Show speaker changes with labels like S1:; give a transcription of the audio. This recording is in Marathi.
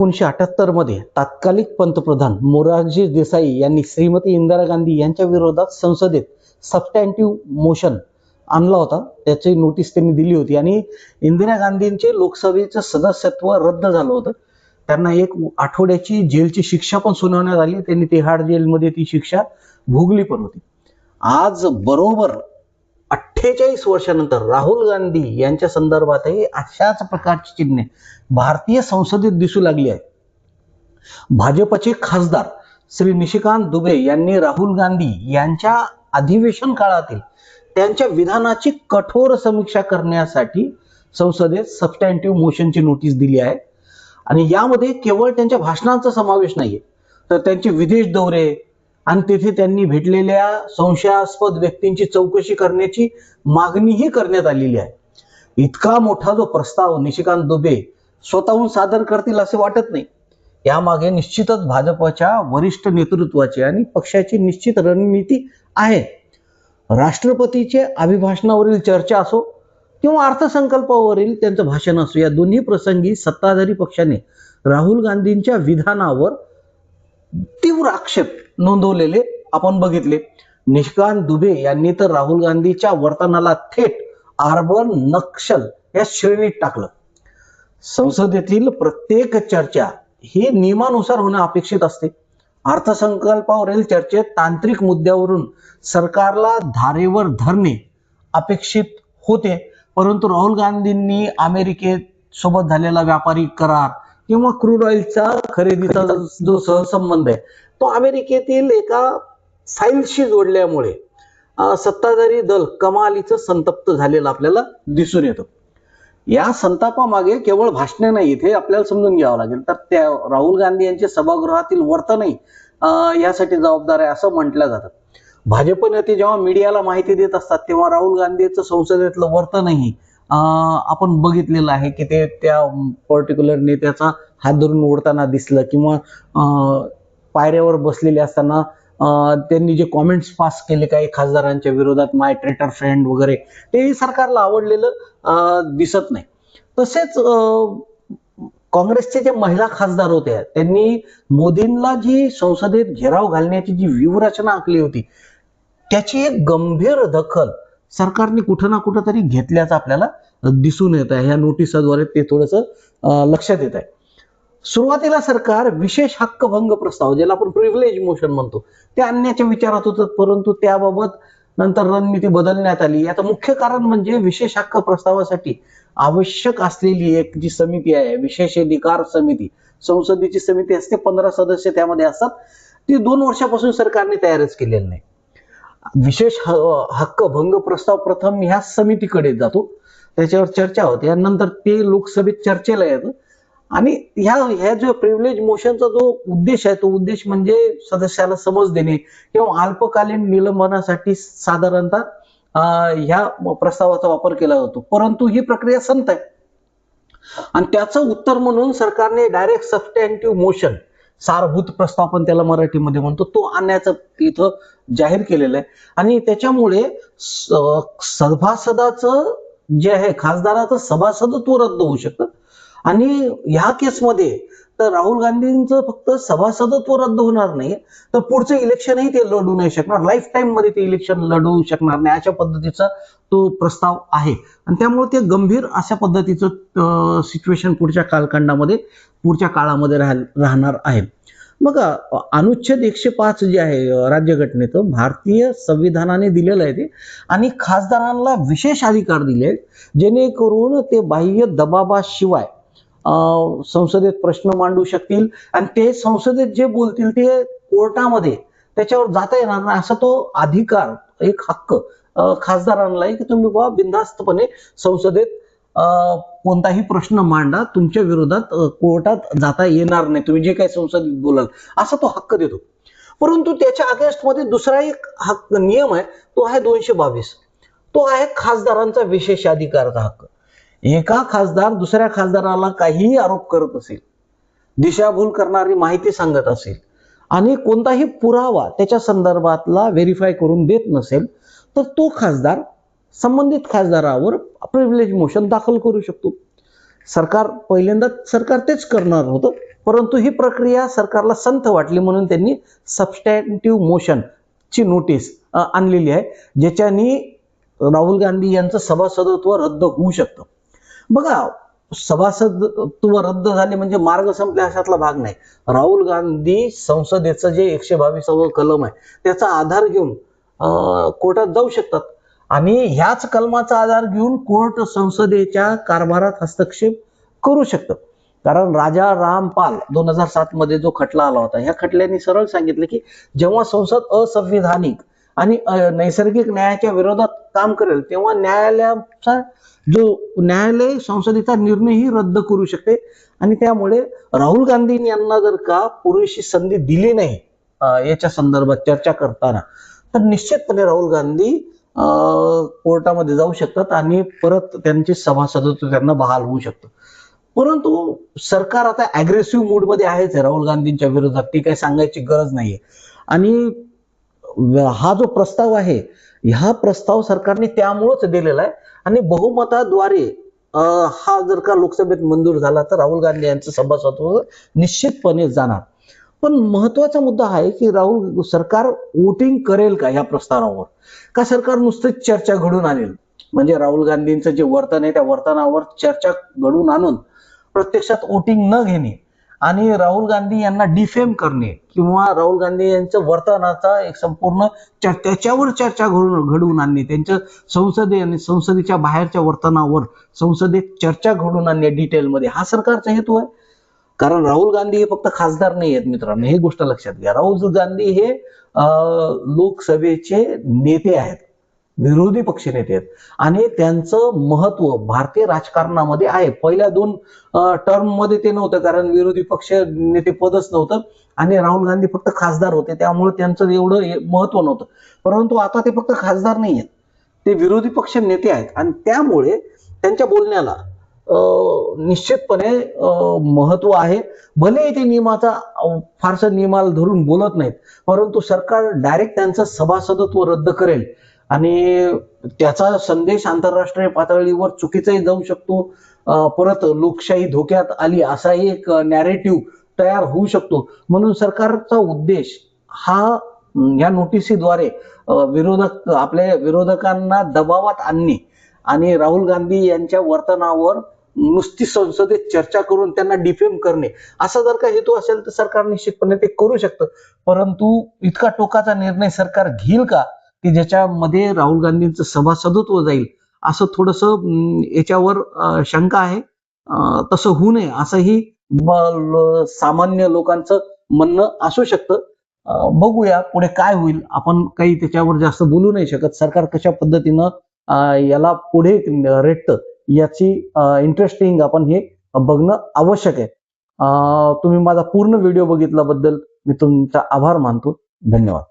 S1: 1978 मध्ये तत्कालीन पंतप्रधान मोरारजी देसाई यांनी श्रीमती इंदिरा गांधी यांच्या विरोधात संसदेत सबस्टॅन्टिव्ह मोशन आणला होता. त्याची नोटीस त्यांनी दिली होती आणि इंदिरा गांधींचे लोकसभेचं सदस्यत्व रद्द झालं होतं. त्यांना 1 आठवड्याची जेलची शिक्षा पण सुनावण्यात आली. त्यांनी तिहाड जेलमध्ये ती शिक्षा भोगली पण होती. आज बरोबर 48 वर्षानंतर राहुल गांधी यांच्या संदर्भातही अशाच प्रकारची चिन्हे भारतीय संसदेत दिसू लागली आहे. भाजपचे खासदार श्री निशिकांत दुबे यांनी राहुल गांधी यांच्या अधिवेशन काळातील त्यांच्या विधानाची कठोर समीक्षा करण्यासाठी संसदेत सबस्टॅन्टिव्ह मोशनची नोटीस दिली आहे. आणि यामध्ये केवळ त्यांच्या भाषणांचा समावेश नाहीये, तर त्यांचे विदेश दौरे आणि तेथे त्यांनी भेटलेल्या संशयास्पद व्यक्तींची चौकशी करण्याची मागणीही करण्यात आलेली आहे. इतका मोठा जो प्रस्ताव निशिकांत दुबे स्वतःहून सादर करतील असे वाटत नाही. यामागे निश्चितच भाजपच्या वरिष्ठ नेतृत्वाची आणि पक्षाची निश्चित रणनीती आहे. राष्ट्रपतीचे अभिभाषणावरील चर्चा असो किंवा अर्थसंकल्पावरील त्यांचं भाषण असो, या दोन्ही प्रसंगी सत्ताधारी पक्षाने राहुल गांधींच्या विधानावर तीव्र आक्षेप नोंदवलेले आपण बघितले. निशिकांत दुबे यांनी तर राहुल गांधीच्या वर्तनाला थेट अर्बन नक्षल या श्रेणीत टाकलं. संसदेतील प्रत्येक चर्चा ही नियमानुसार होणं अपेक्षित असते. अर्थसंकल्पावरील चर्चेत तांत्रिक मुद्द्यावरून सरकारला धारेवर धरणे अपेक्षित होते, परंतु राहुल गांधींनी अमेरिकेत सोबत झालेला व्यापारी करार किंवा क्रूड ऑइलचा खरेदीचा जो सहसंबंध आहे तो अमेरिकेतील एका फाईलशी जोडल्यामुळे सत्ताधारी दल कमालीचं संतप्त झालेलं आपल्याला दिसून येतं. या संतापामागे केवळ भाषणे नाही, हे आपल्याला समजून घ्यावं लागेल. तर त्या राहुल गांधी यांचे सभागृहातील वर्तनही यासाठी जबाबदार आहे असं म्हटलं जातं. भाजप नेते जेव्हा मीडियाला माहिती देत असतात तेव्हा राहुल गांधीचं संसदेतलं वर्तनही आपण बघितलेलं आहे की ते त्या पर्टिक्युलर नेत्याचा हात धरून ओढताना दिसलं किंवा पायऱ्यावर बसलेले असताना त्यांनी जे कॉमेंट्स पास केले काही खासदारांच्या विरोधात, माय ट्रेटर फ्रेंड वगैरे, तेही सरकारला आवडलेलं दिसत नाही. तसेच काँग्रेसचे जे महिला खासदार होते त्यांनी मोदींना जी संसदेत घेराव घालण्याची जी व्यूहरचना आखली होती त्याची एक गंभीर दखल सरकारने कुठं ना कुठं तरी घेतल्याचं आपल्याला दिसून येत आहे. ह्या नोटिसाद्वारे ते थोडंसं लक्षात येत आहे. सुरुवातीला सरकार विशेष हक्कभंग प्रस्ताव, ज्याला आपण प्रिव्हिलेज मोशन म्हणतो, ते आणण्याच्या विचारात होतं, परंतु त्याबाबत नंतर रणनीती बदलण्यात आली. याचं मुख्य कारण म्हणजे विशेष हक्क प्रस्तावासाठी आवश्यक असलेली एक जी समिती आहे, विशेषाधिकार समिती, संसदेची समिती असते, 15 सदस्य त्यामध्ये असतात, ती 2 वर्षापासून सरकारने तयारच केलेली नाही. विशेष हक्क भंग प्रस्ताव प्रथम ह्या समितीकडे जातो, त्याच्यावर चर्चा होते आणि नंतर ते लोकसभेत चर्चेला येतं. आणि ह्या जो प्रिव्हिलेज मोशनचा जो उद्देश आहे तो उद्देश म्हणजे सदस्याला समज देणे किंवा अल्पकालीन निलंबनासाठी साधारणतः ह्या प्रस्तावाचा वापर केला जातो. परंतु ही प्रक्रिया संत आहे आणि त्याचं उत्तर म्हणून सरकारने डायरेक्ट सबस्टॅन्टिव्ह मोशन, सारभूत प्रस्ताव आपण त्याला मराठीमध्ये म्हणतो, तो आणण्याचं इथं जाहीर केलेलं आहे. आणि त्याच्यामुळे सभासदाचं जे आहे, खासदाराचं सभासदत्व रद्द होऊ शकतं. आणि ह्या केसमध्ये तर राहुल गांधींचं फक्त सभासदत्व रद्द होणार नाही, तर पुढचं इलेक्शनही ते लढू नाही शकणार, लाईफ टाईम मध्ये ते इलेक्शन लढवू शकणार नाही, अशा पद्धतीचा तो प्रस्ताव आहे. आणि त्यामुळे ते गंभीर अशा पद्धतीचं सिच्युएशन पुढच्या कालखंडामध्ये, पुढच्या काळामध्ये राहणार आहे. मग अनुच्छेद 105 जे आहे राज्यघटनेचं, भारतीय संविधानाने दिलेलं आहे ते, आणि खासदारांना विशेष अधिकार दिले जेणेकरून ते बाह्य दबावाशिवाय संसदेत प्रश्न मांडू शकतील आणि ते संसदेत जे बोलतील ते कोर्टामध्ये त्याच्यावर जाता येणार नाही, असा तो अधिकार, एक हक्क खासदारांना आहे की तुम्ही बाबा बिनधास्तपणे संसदेत कोणताही प्रश्न मांडा, तुमच्या विरोधात कोर्टात जाता येणार नाही, तुम्ही जे काही संसदेत बोलाल, असा तो हक्क देतो. परंतु त्याच्या अगेन्स्ट मध्ये दुसरा एक हक्क नियम आहे, तो आहे 222, तो आहे खासदारांचा विशेष अधिकाराचा हक्क. एका खासदार दुसऱ्या खासदाराला काहीही आरोप करत असेल, दिशाभूल करणारी माहिती सांगत असेल आणि कोणताही पुरावा त्याच्या संदर्भातला व्हेरीफाय करून देत नसेल, तर तो खासदार संबंधित खासदारावर प्रिव्हिलेज मोशन दाखल करू शकतो. सरकार पहिल्यांदा तेच करणार होतं, परंतु ही प्रक्रिया सरकारला संथ वाटली म्हणून त्यांनी सबस्टॅन्टिव्ह मोशन ची नोटीस आणलेली आहे, ज्याच्यानी राहुल गांधी यांचं सभासदत्व रद्द होऊ शकतं. बघा, सभासदत्व रद्द झाले म्हणजे मार्ग संपले अशातला भाग नाही. राहुल गांधी संसदेचं जे 122व कलम आहे त्याचा आधार घेऊन कोर्टात जाऊ शकतात आणि ह्याच कलमाचा आधार घेऊन कोर्ट संसदेच्या कारभारात हस्तक्षेप करू शकतं. कारण राजा रामपाल 2007 मध्ये जो खटला आला होता, ह्या खटल्याने सरळ सांगितलं की जेव्हा संसद असंविधानिक आणि नैसर्गिक न्यायाच्या विरोधात काम करेल तेव्हा न्यायालय संसदेचा निर्णयही रद्द करू शकते. आणि त्यामुळे राहुल गांधी यांना जर का पुरेशी संधी दिली नाही याच्या संदर्भात चर्चा करताना, तर निश्चितपणे राहुल गांधी कोर्टामध्ये जाऊ शकतात आणि परत त्यांचे सभासदत्व त्यांना बहाल होऊ शकतं. परंतु सरकार आता अग्रेसिव्ह मूड मध्ये आहेच राहुल गांधींच्या विरोधात, ती काही सांगायची गरज नाहीये. आणि हा जो प्रस्ताव आहे, हा प्रस्ताव सरकारने त्यामुळेच दिलेला आहे आणि बहुमताद्वारे हा जर का लोकसभेत मंजूर झाला तर राहुल गांधी यांचं सभासदत्व निश्चितपणे जाणार. पण महत्वाचा मुद्दा आहे की राहुल सरकार वोटिंग करेल का या प्रस्तावावर, का सरकार नुसतीच चर्चा घडून आणेल, म्हणजे राहुल गांधींचं जे वर्तन आहे त्या वर्तनावर चर्चा घडून आणून प्रत्यक्षात वोटिंग न घेणे आणि राहुल गांधी यांना डिफेम करणे किंवा राहुल गांधी यांचं वर्तनाचा एक संपूर्ण त्याच्यावर चर्चा घडवून आणणे, त्यांच्या संसदेच्या बाहेरच्या वर्तनावर संसदेत चर्चा घडवून आणणे डिटेलमध्ये, हा सरकारचा हेतू आहे. कारण राहुल गांधी हे फक्त खासदार नाही आहेत मित्रांनो, ही गोष्ट लक्षात घ्या. राहुल गांधी हे लोकसभेचे नेते आहेत, विरोधी पक्ष नेते आहेत आणि त्यांचं महत्व भारतीय राजकारणामध्ये आहे. पहिल्या 2 टर्म मध्ये ते नव्हतं कारण विरोधी पक्ष नेते पदच नव्हतं आणि राहुल गांधी फक्त खासदार होते, त्यामुळे त्यांचं एवढं महत्व नव्हतं. परंतु आता ते फक्त खासदार नाही आहेत, ते विरोधी पक्ष नेते आहेत आणि त्यामुळे त्यांच्या बोलण्याला निश्चितपणे महत्व आहे. भले ते नियमाचा फारसं नियमाला धरून बोलत नाहीत, परंतु सरकार डायरेक्ट त्यांचं सभासदत्व रद्द करेल आणि त्याचा संदेश आंतरराष्ट्रीय पातळीवर चुकीचाही जाऊ शकतो. परत लोकशाही धोक्यात आली असा एक नॅरेटिव्ह तयार होऊ शकतो. म्हणून सरकारचा उद्देश हा या नोटिसीद्वारे आपल्या विरोधकांना दबावात आणणे आणि राहुल गांधी यांच्या वर्तनावर नुसती संसदेत चर्चा करून त्यांना डिफेम करणे, असा जर का हेतू असेल तर सरकार निश्चितपणे ते करू शकतं. परंतु इतका टोकाचा निर्णय सरकार घेईल का की ज्याच्यामध्ये राहुल गांधींचं सभासदत्व जाईल, असं थोडंसं याच्यावर शंका आहे. तसं होऊ नये असंही सामान्य लोकांचं म्हणणं असू शकतं. बघूया पुढे काय होईल. आपण काही त्याच्यावर जास्त बोलू नाही शकत. सरकार कशा पद्धतीनं याला पुढे रेटतं याची इंटरेस्टिंग आपण हे बघणं आवश्यक आहे. तुम्ही माझा पूर्ण व्हिडिओ बघितल्याबद्दल मी तुमचा आभार मानतो. धन्यवाद.